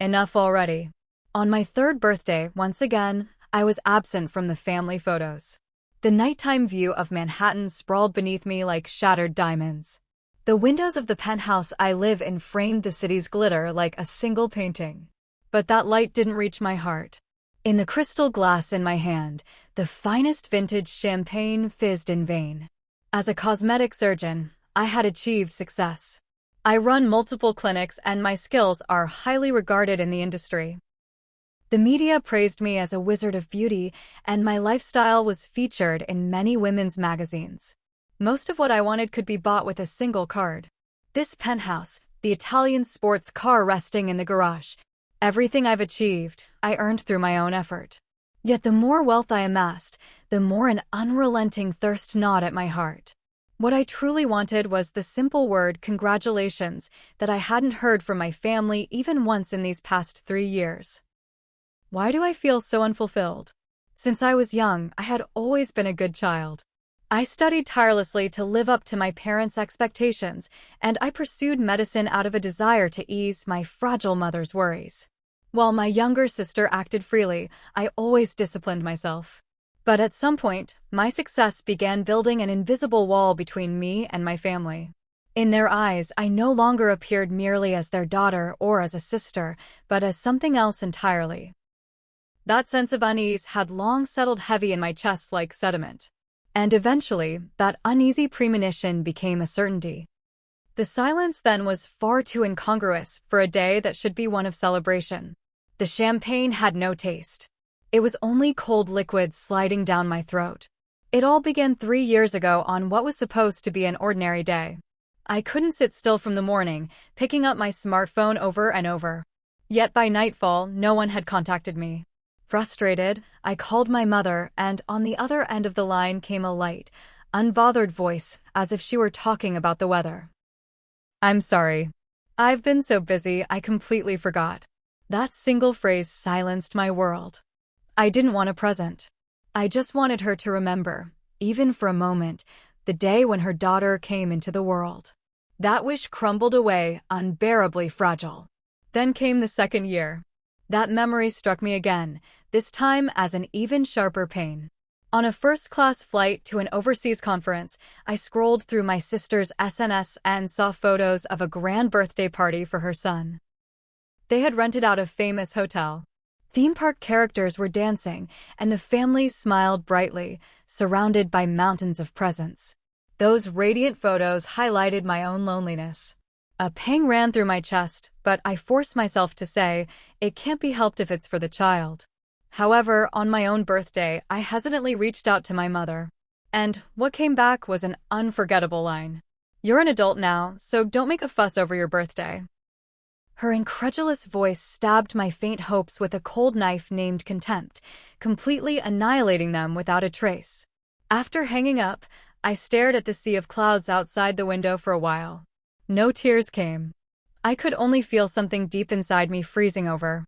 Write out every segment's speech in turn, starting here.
Enough already. On my third birthday, once again, I was absent from the family photos. The nighttime view of Manhattan sprawled beneath me like shattered diamonds. The windows of the penthouse I live in framed the city's glitter like a single painting. But that light didn't reach my heart. In the crystal glass in my hand, the finest vintage champagne fizzed in vain. As a cosmetic surgeon, I had achieved success. I run multiple clinics and my skills are highly regarded in the industry. The media praised me as a wizard of beauty, and my lifestyle was featured in many women's magazines. Most of what I wanted could be bought with a single card. This penthouse, the Italian sports car resting in the garage, everything I've achieved, I earned through my own effort. Yet the more wealth I amassed, the more an unrelenting thirst gnawed at my heart. What I truly wanted was the simple word congratulations that I hadn't heard from my family even once in these past 3 years. Why do I feel so unfulfilled? Since I was young, I had always been a good child. I studied tirelessly to live up to my parents' expectations, and I pursued medicine out of a desire to ease my fragile mother's worries. While my younger sister acted freely, I always disciplined myself. But at some point, my success began building an invisible wall between me and my family. In their eyes, I no longer appeared merely as their daughter or as a sister, but as something else entirely. That sense of unease had long settled heavy in my chest like sediment. And eventually, that uneasy premonition became a certainty. The silence then was far too incongruous for a day that should be one of celebration. The champagne had no taste. It was only cold liquid sliding down my throat. It all began 3 years ago on what was supposed to be an ordinary day. I couldn't sit still from the morning, picking up my smartphone over and over. Yet by nightfall, no one had contacted me. Frustrated, I called my mother, and on the other end of the line came a light, unbothered voice, as if she were talking about the weather. "I'm sorry. I've been so busy I completely forgot." That single phrase silenced my world. I didn't want a present. I just wanted her to remember, even for a moment, the day when her daughter came into the world. That wish crumbled away, unbearably fragile. Then came the second year. That memory struck me again, this time as an even sharper pain. On a first-class flight to an overseas conference, I scrolled through my sister's SNS and saw photos of a grand birthday party for her son. They had rented out a famous hotel. Theme park characters were dancing, and the family smiled brightly, surrounded by mountains of presents. Those radiant photos highlighted my own loneliness. A pang ran through my chest, but I forced myself to say, it can't be helped if it's for the child. However, on my own birthday, I hesitantly reached out to my mother. And what came back was an unforgettable line. "You're an adult now, so don't make a fuss over your birthday." Her incredulous voice stabbed my faint hopes with a cold knife named contempt, completely annihilating them without a trace. After hanging up, I stared at the sea of clouds outside the window for a while. No tears came. I could only feel something deep inside me freezing over.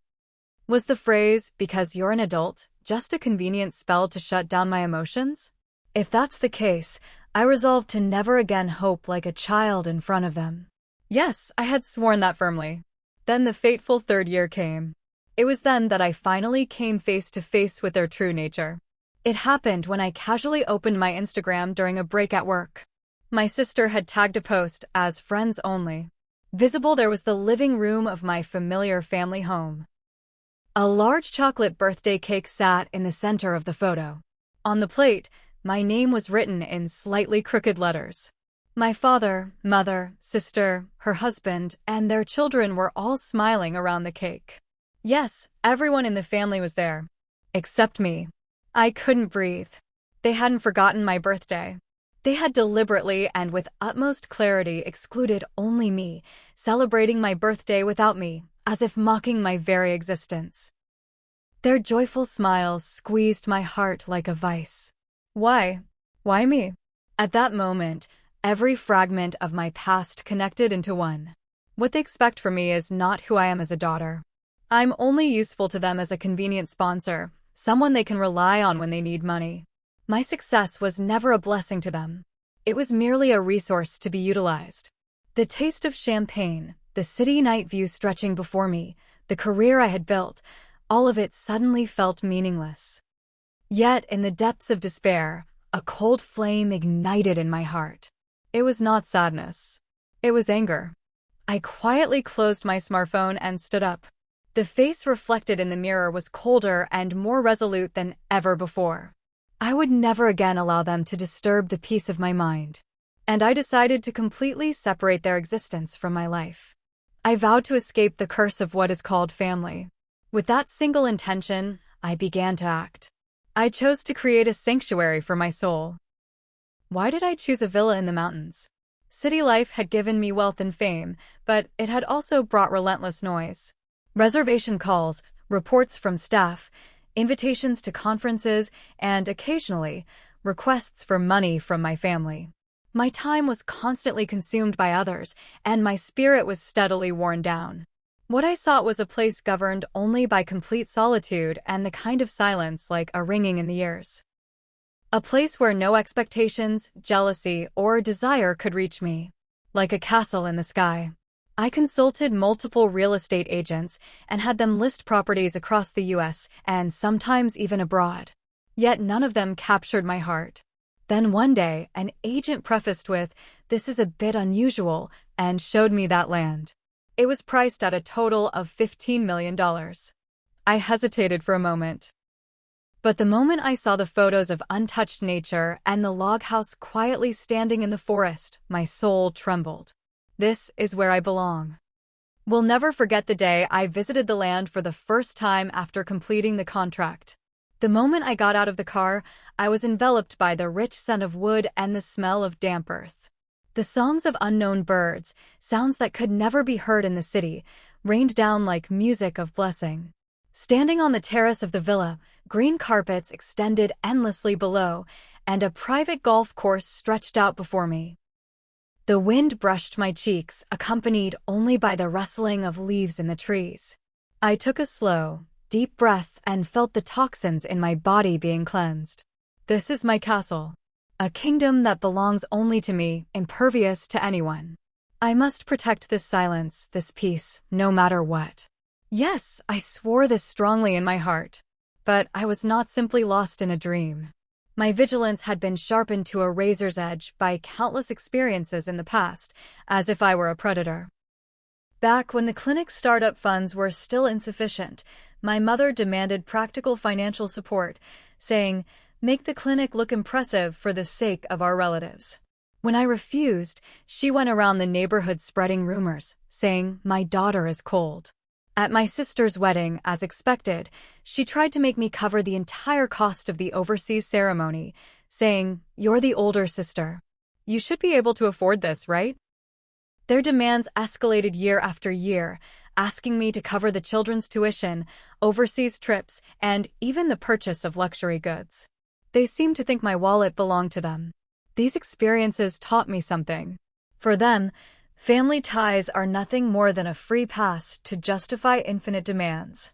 Was the phrase, "because you're an adult," just a convenient spell to shut down my emotions? If that's the case, I resolved to never again hope like a child in front of them. Yes, I had sworn that firmly. Then the fateful third year came. It was then that I finally came face to face with their true nature. It happened when I casually opened my Instagram during a break at work. My sister had tagged a post as friends only. Visible there was the living room of my familiar family home. A large chocolate birthday cake sat in the center of the photo. On the plate, my name was written in slightly crooked letters. My father, mother, sister, her husband, and their children were all smiling around the cake. Yes, everyone in the family was there. Except me. I couldn't breathe. They hadn't forgotten my birthday. They had deliberately and with utmost clarity excluded only me, celebrating my birthday without me, as if mocking my very existence. Their joyful smiles squeezed my heart like a vice. Why? Why me? At that moment, every fragment of my past connected into one. What they expect from me is not who I am as a daughter. I'm only useful to them as a convenient sponsor, someone they can rely on when they need money. My success was never a blessing to them. It was merely a resource to be utilized. The taste of champagne, the city night view stretching before me, the career I had built, all of it suddenly felt meaningless. Yet, in the depths of despair, a cold flame ignited in my heart. It was not sadness. It was anger. I quietly closed my smartphone and stood up. The face reflected in the mirror was colder and more resolute than ever before. I would never again allow them to disturb the peace of my mind. And I decided to completely separate their existence from my life. I vowed to escape the curse of what is called family. With that single intention, I began to act. I chose to create a sanctuary for my soul. Why did I choose a villa in the mountains? City life had given me wealth and fame, but it had also brought relentless noise. Reservation calls, reports from staff, invitations to conferences, and occasionally, requests for money from my family. My time was constantly consumed by others, and my spirit was steadily worn down. What I sought was a place governed only by complete solitude and the kind of silence like a ringing in the ears. A place where no expectations, jealousy, or desire could reach me. Like a castle in the sky. I consulted multiple real estate agents and had them list properties across the US and sometimes even abroad. Yet none of them captured my heart. Then one day, an agent prefaced with, "This is a bit unusual," and showed me that land. It was priced at a total of $15 million. I hesitated for a moment. But the moment I saw the photos of untouched nature and the log house quietly standing in the forest, my soul trembled. This is where I belong. We'll never forget the day I visited the land for the first time after completing the contract. The moment I got out of the car, I was enveloped by the rich scent of wood and the smell of damp earth. The songs of unknown birds, sounds that could never be heard in the city, rained down like music of blessing. Standing on the terrace of the villa, green carpets extended endlessly below, and a private golf course stretched out before me. The wind brushed my cheeks, accompanied only by the rustling of leaves in the trees. I took a slow, deep breath and felt the toxins in my body being cleansed. This is my castle. A kingdom that belongs only to me, impervious to anyone. I must protect this silence, this peace, no matter what. Yes, I swore this strongly in my heart. But I was not simply lost in a dream. My vigilance had been sharpened to a razor's edge by countless experiences in the past, as if I were a predator. Back when the clinic's startup funds were still insufficient, my mother demanded practical financial support, saying, "Make the clinic look impressive for the sake of our relatives." When I refused, she went around the neighborhood spreading rumors, saying, "My daughter is cold." At my sister's wedding, as expected, she tried to make me cover the entire cost of the overseas ceremony, saying, "You're the older sister. You should be able to afford this, right?" Their demands escalated year after year, asking me to cover the children's tuition, overseas trips, and even the purchase of luxury goods. They seemed to think my wallet belonged to them. These experiences taught me something. For them, family ties are nothing more than a free pass to justify infinite demands.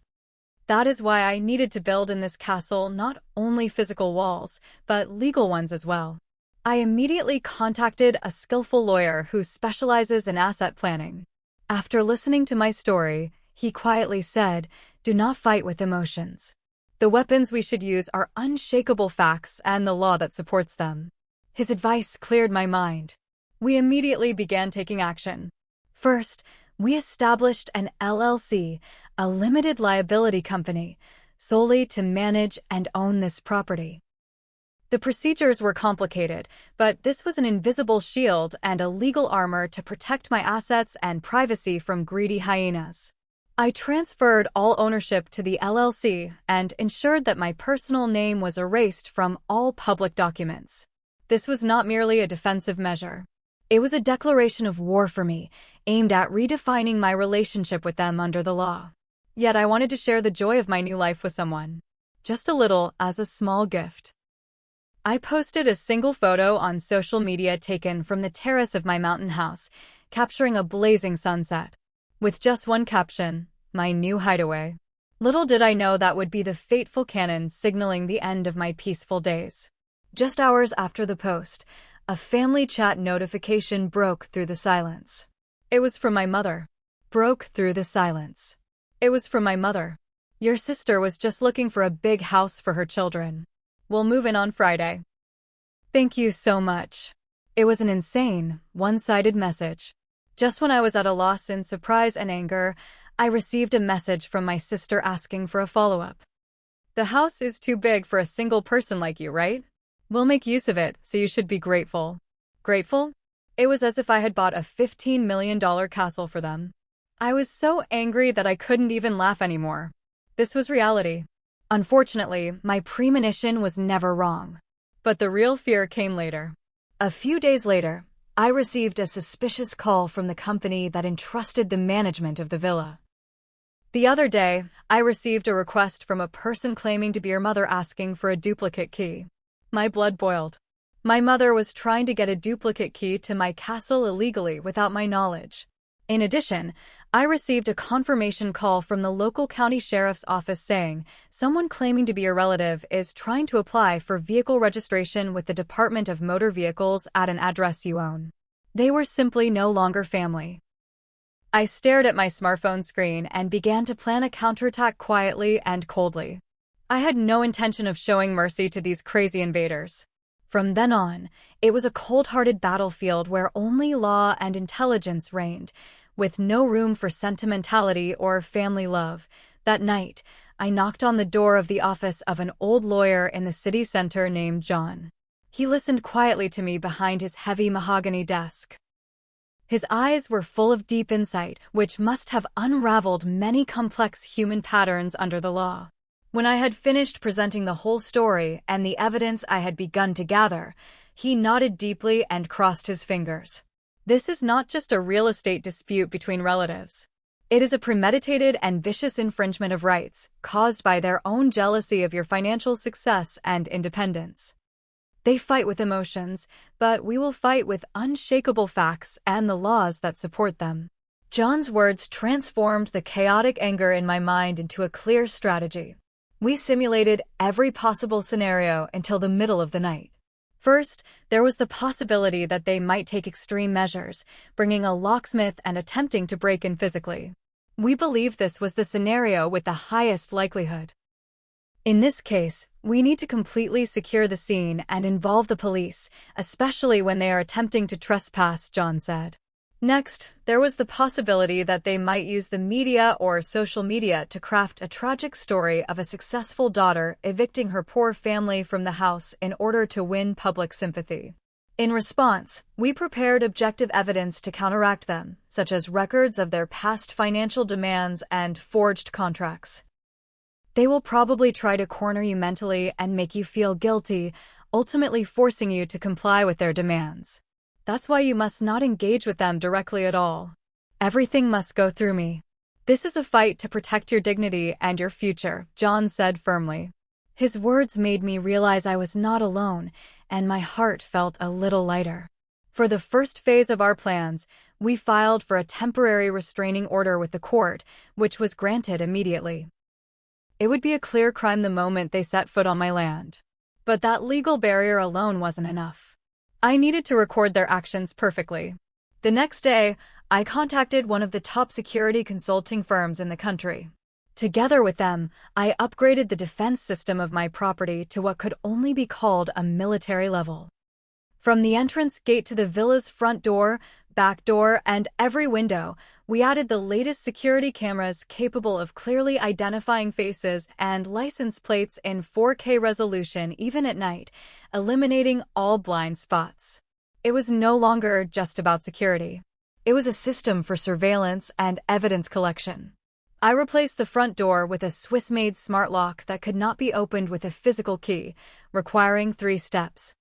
That is why I needed to build in this castle not only physical walls, but legal ones as well. I immediately contacted a skillful lawyer who specializes in asset planning. After listening to my story, he quietly said, "Do not fight with emotions. The weapons we should use are unshakable facts and the law that supports them." His advice cleared my mind. We immediately began taking action. First, we established an LLC, a limited liability company, solely to manage and own this property. The procedures were complicated, but this was an invisible shield and a legal armor to protect my assets and privacy from greedy hyenas. I transferred all ownership to the LLC and ensured that my personal name was erased from all public documents. This was not merely a defensive measure. It was a declaration of war for me, aimed at redefining my relationship with them under the law. Yet I wanted to share the joy of my new life with someone. Just a little, as a small gift. I posted a single photo on social media taken from the terrace of my mountain house, capturing a blazing sunset. With just one caption, "My new hideaway." Little did I know that would be the fateful cannon signaling the end of my peaceful days. Just hours after the post, a family chat notification broke through the silence. It was from my mother. Broke through the silence. It was from my mother. Your sister was just looking for a big house for her children. We'll move in on Friday. Thank you so much. It was an insane, one-sided message. Just when I was at a loss in surprise and anger, I received a message from my sister asking for a follow-up. The house is too big for a single person like you, right? We'll make use of it, so you should be grateful. Grateful? It was as if I had bought a $15 million castle for them. I was so angry that I couldn't even laugh anymore. This was reality. Unfortunately, my premonition was never wrong. But the real fear came later. A few days later, I received a suspicious call from the company that entrusted the management of the villa. The other day, I received a request from a person claiming to be your mother asking for a duplicate key. My blood boiled. My mother was trying to get a duplicate key to my castle illegally without my knowledge. In addition, I received a confirmation call from the local county sheriff's office saying someone claiming to be a relative is trying to apply for vehicle registration with the Department of Motor Vehicles at an address you own. They were simply no longer family. I stared at my smartphone screen and began to plan a counterattack quietly and coldly. I had no intention of showing mercy to these crazy invaders. From then on, it was a cold-hearted battlefield where only law and intelligence reigned, with no room for sentimentality or family love. That night, I knocked on the door of the office of an old lawyer in the city center named John. He listened quietly to me behind his heavy mahogany desk. His eyes were full of deep insight, which must have unraveled many complex human patterns under the law. When I had finished presenting the whole story and the evidence I had begun to gather, he nodded deeply and crossed his fingers. This is not just a real estate dispute between relatives. It is a premeditated and vicious infringement of rights, caused by their own jealousy of your financial success and independence. They fight with emotions, but we will fight with unshakable facts and the laws that support them. John's words transformed the chaotic anger in my mind into a clear strategy. We simulated every possible scenario until the middle of the night. First, there was the possibility that they might take extreme measures, bringing a locksmith and attempting to break in physically. We believed this was the scenario with the highest likelihood. In this case, we need to completely secure the scene and involve the police, especially when they are attempting to trespass, John said. Next, there was the possibility that they might use the media or social media to craft a tragic story of a successful daughter evicting her poor family from the house in order to win public sympathy. In response, we prepared objective evidence to counteract them, such as records of their past financial demands and forged contracts. They will probably try to corner you mentally and make you feel guilty, ultimately forcing you to comply with their demands. That's why you must not engage with them directly at all. Everything must go through me. This is a fight to protect your dignity and your future, John said firmly. His words made me realize I was not alone, and my heart felt a little lighter. For the first phase of our plans, we filed for a temporary restraining order with the court, which was granted immediately. It would be a clear crime the moment they set foot on my land. But that legal barrier alone wasn't enough. I needed to record their actions perfectly. The next day, I contacted one of the top security consulting firms in the country. Together with them, I upgraded the defense system of my property to what could only be called a military level. From the entrance gate to the villa's front door, back door, and every window, we added the latest security cameras capable of clearly identifying faces and license plates in 4K resolution even at night, eliminating all blind spots. It was no longer just about security. It was a system for surveillance and evidence collection. I replaced the front door with a Swiss-made smart lock that could not be opened with a physical key, requiring 3 steps.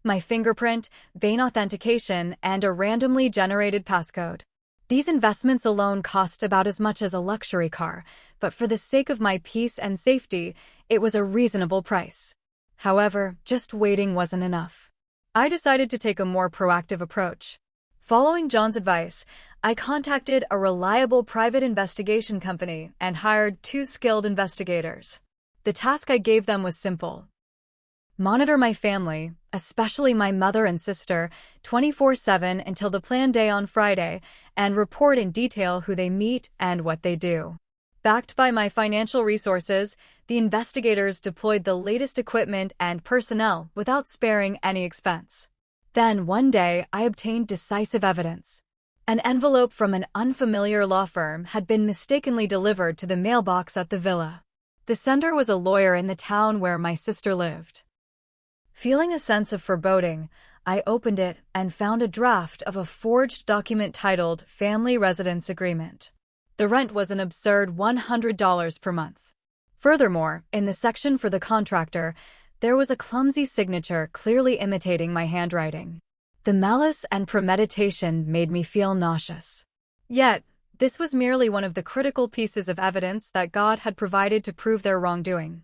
My fingerprint, vein authentication, and a randomly generated passcode. These investments alone cost about as much as a luxury car, but for the sake of my peace and safety, it was a reasonable price. However, just waiting wasn't enough. I decided to take a more proactive approach. Following John's advice, I contacted a reliable private investigation company and hired 2 skilled investigators. The task I gave them was simple. Monitor my family, especially my mother and sister, 24/7 until the planned day on Friday, and report in detail who they meet and what they do. Backed by my financial resources, the investigators deployed the latest equipment and personnel without sparing any expense. Then, one day, I obtained decisive evidence. An envelope from an unfamiliar law firm had been mistakenly delivered to the mailbox at the villa. The sender was a lawyer in the town where my sister lived. Feeling a sense of foreboding, I opened it and found a draft of a forged document titled Family Residence Agreement. The rent was an absurd $100 per month. Furthermore, in the section for the contractor, there was a clumsy signature clearly imitating my handwriting. The malice and premeditation made me feel nauseous. Yet, this was merely one of the critical pieces of evidence that God had provided to prove their wrongdoing.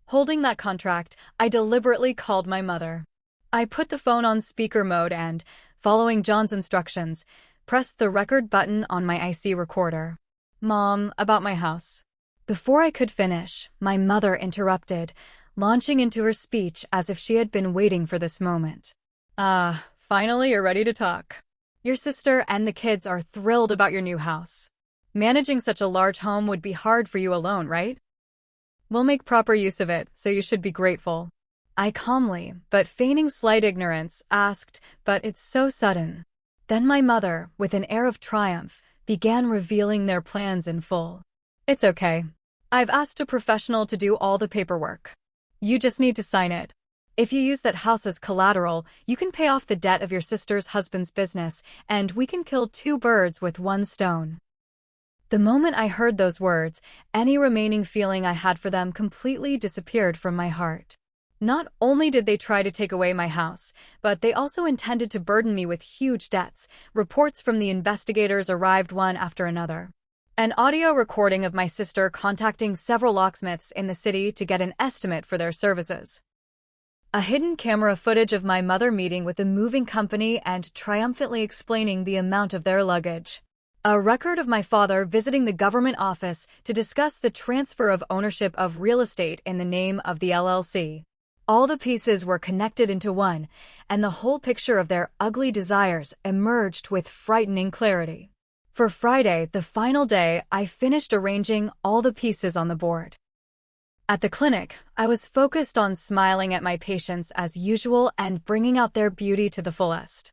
Holding that contract, I deliberately called my mother. I put the phone on speaker mode and, following John's instructions, pressed the record button on my IC recorder. "Mom, about my house." Before I could finish, my mother interrupted, launching into her speech as if she had been waiting for this moment. Finally you're ready to talk. Your sister and the kids are thrilled about your new house. Managing such a large home would be hard for you alone, right? We'll make proper use of it, so you should be grateful. I calmly, but feigning slight ignorance, asked, "But it's so sudden." Then my mother, with an air of triumph, began revealing their plans in full. "It's okay. I've asked a professional to do all the paperwork. You just need to sign it. If you use that house as collateral, you can pay off the debt of your sister's husband's business, and we can kill two birds with one stone." The moment I heard those words, any remaining feeling I had for them completely disappeared from my heart. Not only did they try to take away my house, but they also intended to burden me with huge debts. Reports from the investigators arrived one after another. An audio recording of my sister contacting several locksmiths in the city to get an estimate for their services. A hidden camera footage of my mother meeting with a moving company and triumphantly explaining the amount of their luggage. A record of my father visiting the government office to discuss the transfer of ownership of real estate in the name of the LLC. All the pieces were connected into one, and the whole picture of their ugly desires emerged with frightening clarity. For Friday, the final day, I finished arranging all the pieces on the board. At the clinic, I was focused on smiling at my patients as usual and bringing out their beauty to the fullest.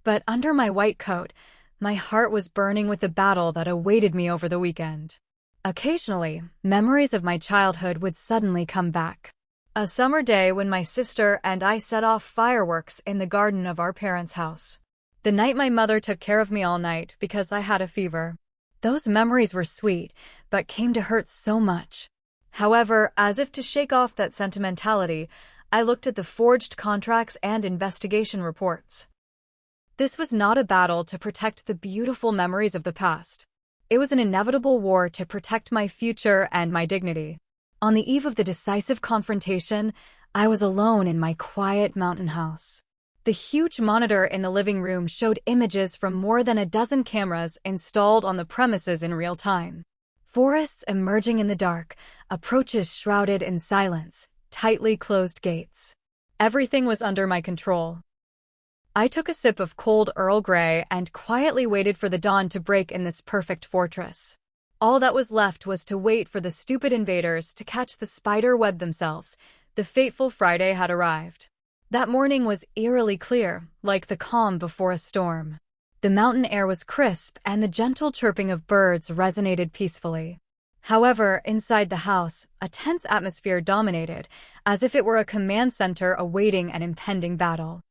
But under my white coat, my heart was burning with the battle that awaited me over the weekend. Occasionally, memories of my childhood would suddenly come back. A summer day when my sister and I set off fireworks in the garden of our parents' house. The night my mother took care of me all night because I had a fever. Those memories were sweet, but came to hurt so much. However, as if to shake off that sentimentality, I looked at the forged contracts and investigation reports. This was not a battle to protect the beautiful memories of the past. It was an inevitable war to protect my future and my dignity. On the eve of the decisive confrontation, I was alone in my quiet mountain house. The huge monitor in the living room showed images from more than a dozen cameras installed on the premises in real time. Forests emerging in the dark, approaches shrouded in silence, tightly closed gates. Everything was under my control. I took a sip of cold Earl Grey and quietly waited for the dawn to break in this perfect fortress. All that was left was to wait for the stupid invaders to catch the spider web themselves. The fateful Friday had arrived. That morning was eerily clear, like the calm before a storm. The mountain air was crisp and the gentle chirping of birds resonated peacefully. However, inside the house, a tense atmosphere dominated, as if it were a command center awaiting an impending battle.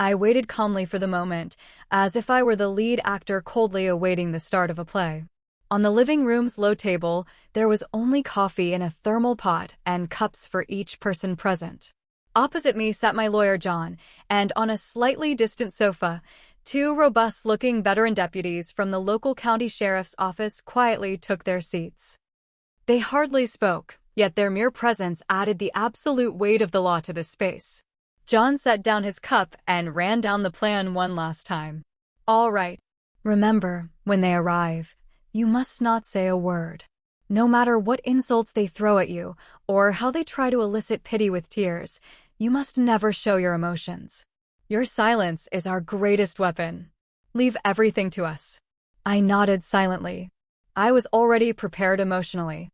I waited calmly for the moment, as if I were the lead actor coldly awaiting the start of a play. On the living room's low table, there was only coffee in a thermal pot and cups for each person present. Opposite me sat my lawyer John, and on a slightly distant sofa, two robust-looking veteran deputies from the local county sheriff's office quietly took their seats. They hardly spoke, yet their mere presence added the absolute weight of the law to the space. John set down his cup and ran down the plan one last time. "All right. Remember, when they arrive, you must not say a word. No matter what insults they throw at you, or how they try to elicit pity with tears, you must never show your emotions. Your silence is our greatest weapon. Leave everything to us." I nodded silently. I was already prepared emotionally.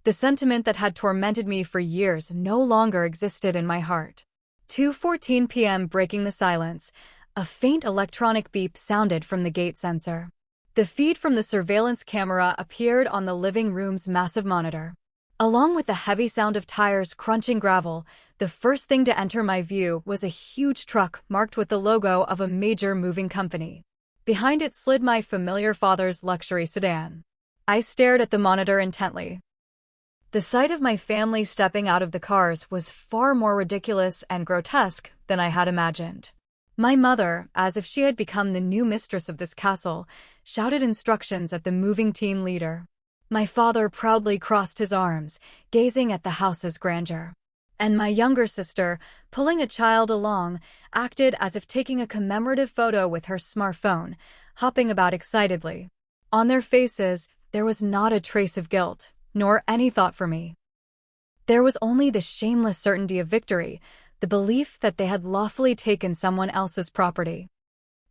The sentiment that had tormented me for years no longer existed in my heart. 2:14 p.m. breaking the silence, a faint electronic beep sounded from the gate sensor. The feed from the surveillance camera appeared on the living room's massive monitor. Along with the heavy sound of tires crunching gravel, the first thing to enter my view was a huge truck marked with the logo of a major moving company. Behind it slid my familiar father's luxury sedan. I stared at the monitor intently. The sight of my family stepping out of the cars was far more ridiculous and grotesque than I had imagined. My mother, as if she had become the new mistress of this castle, shouted instructions at the moving team leader. My father proudly crossed his arms, gazing at the house's grandeur. And my younger sister, pulling a child along, acted as if taking a commemorative photo with her smartphone, hopping about excitedly. On their faces, there was not a trace of guilt, nor any thought for me. There was only the shameless certainty of victory, the belief that they had lawfully taken someone else's property.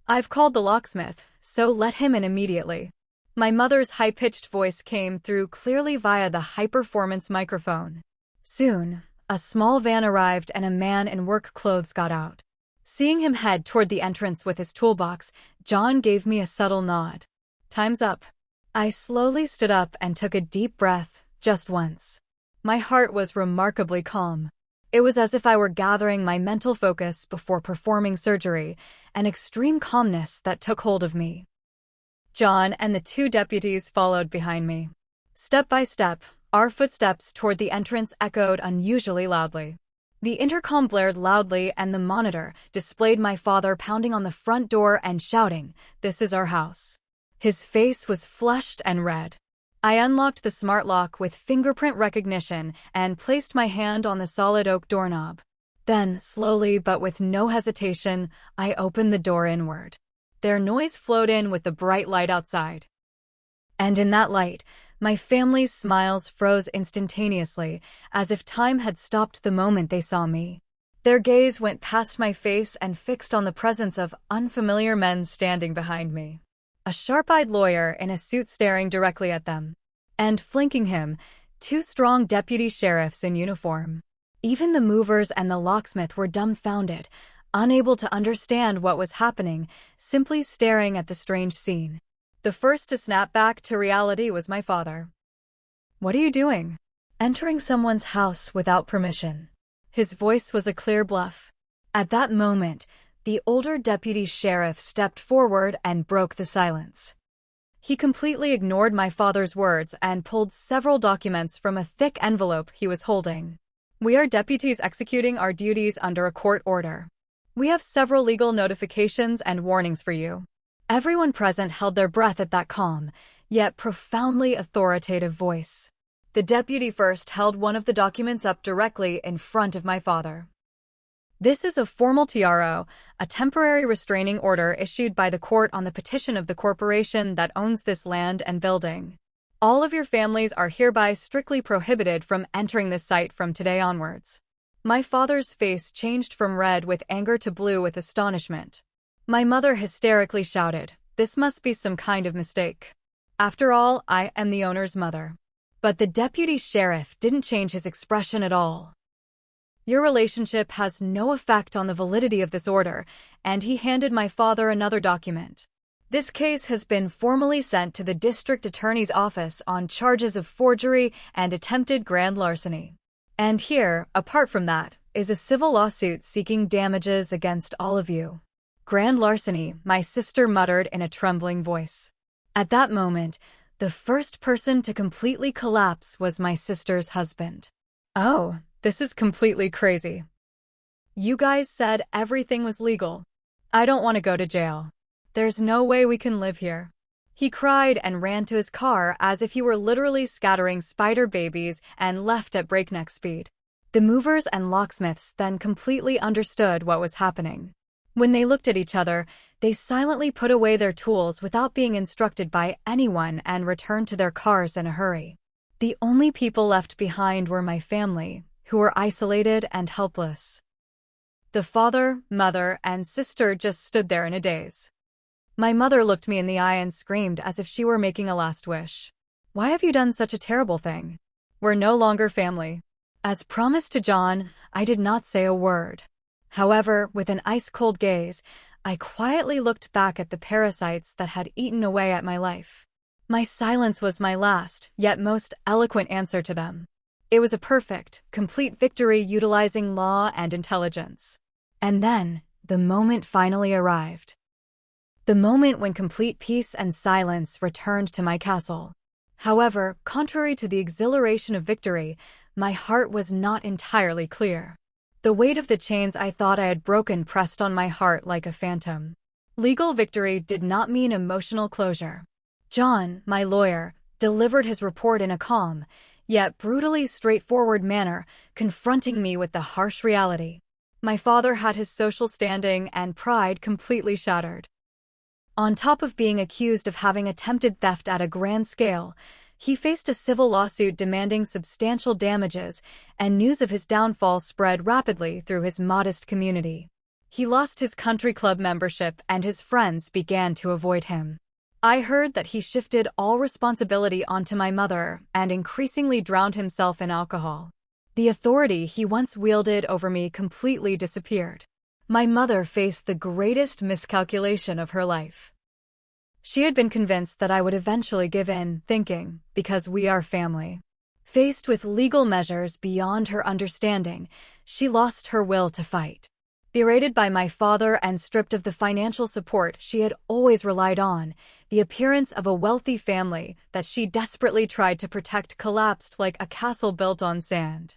"I've called the locksmith, so let him in immediately." My mother's high-pitched voice came through clearly via the high-performance microphone. Soon, a small van arrived and a man in work clothes got out. Seeing him head toward the entrance with his toolbox, John gave me a subtle nod. "Time's up." I slowly stood up and took a deep breath, just once. My heart was remarkably calm. It was as if I were gathering my mental focus before performing surgery, an extreme calmness that took hold of me. John and the two deputies followed behind me. Step by step, our footsteps toward the entrance echoed unusually loudly. The intercom blared loudly and the monitor displayed my father pounding on the front door and shouting, "This is our house." His face was flushed and red. I unlocked the smart lock with fingerprint recognition and placed my hand on the solid oak doorknob. Then, slowly but with no hesitation, I opened the door inward. Their noise flowed in with the bright light outside. And in that light, my family's smiles froze instantaneously, as if time had stopped the moment they saw me. Their gaze went past my face and fixed on the presence of unfamiliar men standing behind me. A sharp-eyed lawyer in a suit staring directly at them. And flanking him, two strong deputy sheriffs in uniform. Even the movers and the locksmith were dumbfounded, unable to understand what was happening, simply staring at the strange scene. The first to snap back to reality was my father. "What are you doing?" "Entering someone's house without permission." His voice was a clear bluff. At that moment, the older deputy sheriff stepped forward and broke the silence. He completely ignored my father's words and pulled several documents from a thick envelope he was holding. "We are deputies executing our duties under a court order. We have several legal notifications and warnings for you." Everyone present held their breath at that calm, yet profoundly authoritative voice. The deputy first held one of the documents up directly in front of my father. "This is a formal TRO, a temporary restraining order issued by the court on the petition of the corporation that owns this land and building. All of your families are hereby strictly prohibited from entering this site from today onwards." My father's face changed from red with anger to blue with astonishment. My mother hysterically shouted, "This must be some kind of mistake. After all, I am the owner's mother." But the deputy sheriff didn't change his expression at all. "Your relationship has no effect on the validity of this order," and he handed my father another document. "This case has been formally sent to the district attorney's office on charges of forgery and attempted grand larceny. And here, apart from that, is a civil lawsuit seeking damages against all of you." "Grand larceny," my sister muttered in a trembling voice. At that moment, the first person to completely collapse was my sister's husband. "Oh, this is completely crazy. You guys said everything was legal. I don't want to go to jail. There's no way we can live here." He cried and ran to his car as if he were literally scattering spider babies and left at breakneck speed. The movers and locksmiths then completely understood what was happening. When they looked at each other, they silently put away their tools without being instructed by anyone and returned to their cars in a hurry. The only people left behind were my family, who were isolated and helpless. The father, mother, and sister just stood there in a daze. My mother looked me in the eye and screamed as if she were making a last wish. Why have you done such a terrible thing? We're no longer family. As promised to John, I did not say a word. However, with an ice-cold gaze, I quietly looked back at the parasites that had eaten away at my life. My silence was my last, yet most eloquent answer to them. It was a perfect, complete victory utilizing law and intelligence. And then, the moment finally arrived. The moment when complete peace and silence returned to my castle. However, contrary to the exhilaration of victory, my heart was not entirely clear. The weight of the chains I thought I had broken pressed on my heart like a phantom. Legal victory did not mean emotional closure. John, my lawyer, delivered his report in a calm, yet brutally straightforward manner, confronting me with the harsh reality. My father had his social standing and pride completely shattered. On top of being accused of having attempted theft at a grand scale, he faced a civil lawsuit demanding substantial damages, and news of his downfall spread rapidly through his modest community. He lost his country club membership and his friends began to avoid him. I heard that he shifted all responsibility onto my mother and increasingly drowned himself in alcohol. The authority he once wielded over me completely disappeared. My mother faced the greatest miscalculation of her life. She had been convinced that I would eventually give in, thinking, because we are family. Faced with legal measures beyond her understanding, she lost her will to fight. Berated by my father and stripped of the financial support she had always relied on, the appearance of a wealthy family that she desperately tried to protect collapsed like a castle built on sand.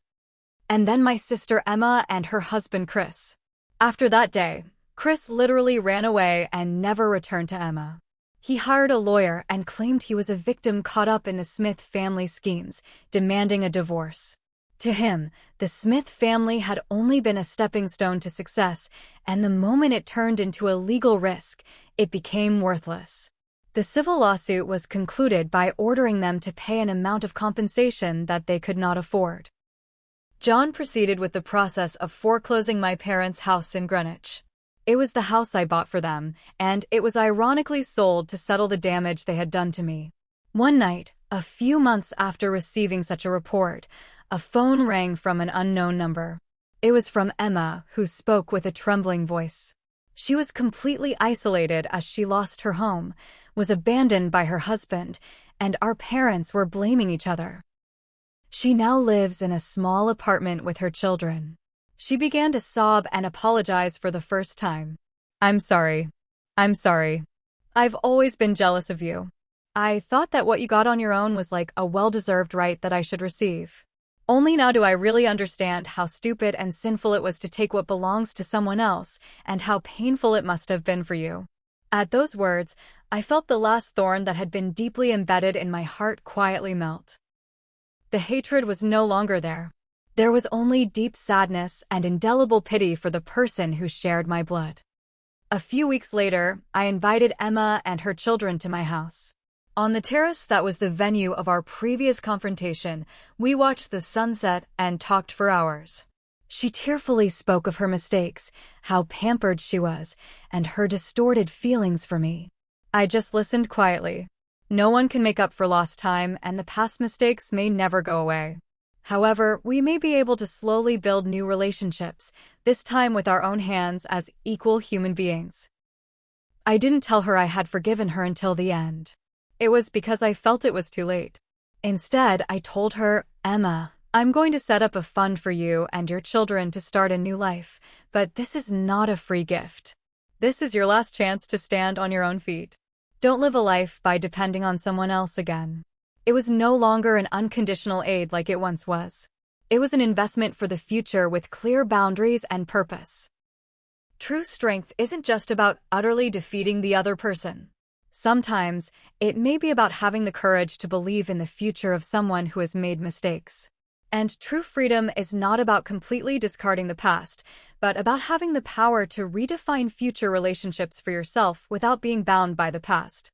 And then my sister Emma and her husband Chris. After that day, Chris literally ran away and never returned to Emma. He hired a lawyer and claimed he was a victim caught up in the Smith family schemes, demanding a divorce. To him, the Smith family had only been a stepping stone to success, and the moment it turned into a legal risk, it became worthless. The civil lawsuit was concluded by ordering them to pay an amount of compensation that they could not afford. John proceeded with the process of foreclosing my parents' house in Greenwich. It was the house I bought for them, and it was ironically sold to settle the damage they had done to me. One night, a few months after receiving such a report, a phone rang from an unknown number. It was from Emma, who spoke with a trembling voice. She was completely isolated as she lost her home, was abandoned by her husband, and our parents were blaming each other. She now lives in a small apartment with her children. She began to sob and apologize for the first time. I'm sorry. I've always been jealous of you. I thought that what you got on your own was like a well-deserved right that I should receive. Only now do I really understand how stupid and sinful it was to take what belongs to someone else, and how painful it must have been for you. At those words, I felt the last thorn that had been deeply embedded in my heart quietly melt. The hatred was no longer there. There was only deep sadness and indelible pity for the person who shared my blood. A few weeks later, I invited Emma and her children to my house. On the terrace that was the venue of our previous confrontation, we watched the sunset and talked for hours. She tearfully spoke of her mistakes, how pampered she was, and her distorted feelings for me. I just listened quietly. No one can make up for lost time, and the past mistakes may never go away. However, we may be able to slowly build new relationships, this time with our own hands as equal human beings. I didn't tell her I had forgiven her until the end. It was because I felt it was too late. Instead, I told her, Emma, I'm going to set up a fund for you and your children to start a new life, but this is not a free gift. This is your last chance to stand on your own feet. Don't live a life by depending on someone else again. It was no longer an unconditional aid like it once was. It was an investment for the future with clear boundaries and purpose. True strength isn't just about utterly defeating the other person. Sometimes, it may be about having the courage to believe in the future of someone who has made mistakes. And true freedom is not about completely discarding the past, but about having the power to redefine future relationships for yourself without being bound by the past.